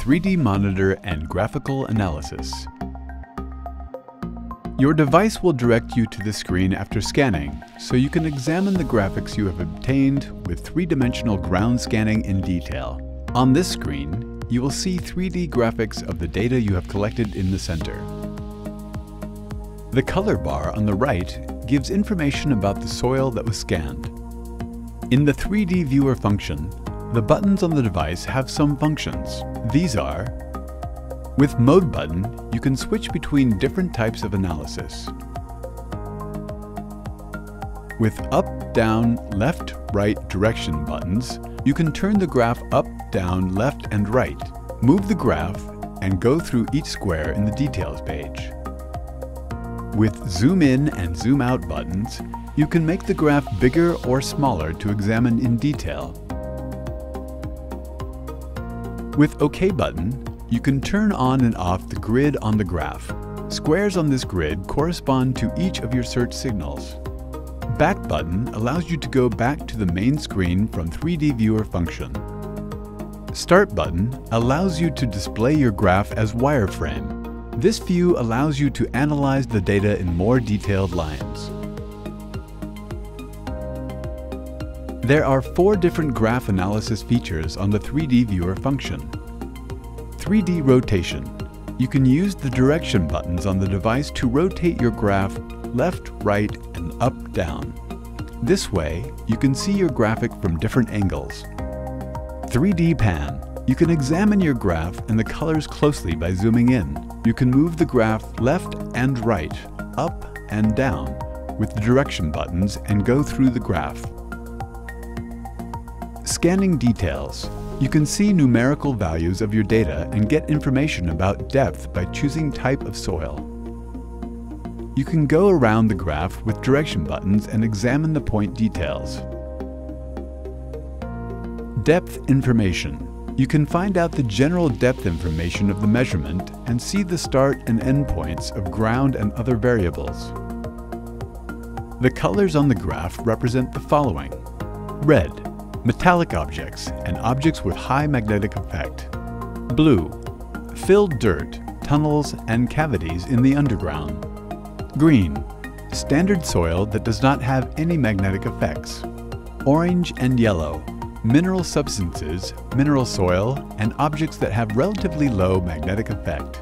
3D monitor and graphical analysis. Your device will direct you to the screen after scanning, so you can examine the graphics you have obtained with three-dimensional ground scanning in detail. On this screen, you will see 3D graphics of the data you have collected in the center. The color bar on the right gives information about the soil that was scanned. In the 3D viewer function, the buttons on the device have some functions. These are: with Mode button, you can switch between different types of analysis. With up, down, left, right direction buttons, you can turn the graph up, down, left, and right. Move the graph and go through each square in the Details page. With Zoom in and Zoom out buttons, you can make the graph bigger or smaller to examine in detail. With OK button, you can turn on and off the grid on the graph. Squares on this grid correspond to each of your search signals. Back button allows you to go back to the main screen from 3D viewer function. Start button allows you to display your graph as wireframe. This view allows you to analyze the data in more detailed lines. There are 4 different graph analysis features on the 3D viewer function. 3D rotation. You can use the direction buttons on the device to rotate your graph left, right, and up, down. This way, you can see your graphic from different angles. 3D pan. You can examine your graph and the colors closely by zooming in. You can move the graph left and right, up and down with the direction buttons and go through the graph. Scanning details. You can see numerical values of your data and get information about depth by choosing type of soil. You can go around the graph with direction buttons and examine the point details. Depth information. You can find out the general depth information of the measurement and see the start and end points of ground and other variables. The colors on the graph represent the following: red, metallic objects and objects with high magnetic effect; blue, filled dirt, tunnels, and cavities in the underground; green, standard soil that does not have any magnetic effects; orange and yellow, mineral substances, mineral soil, and objects that have relatively low magnetic effect.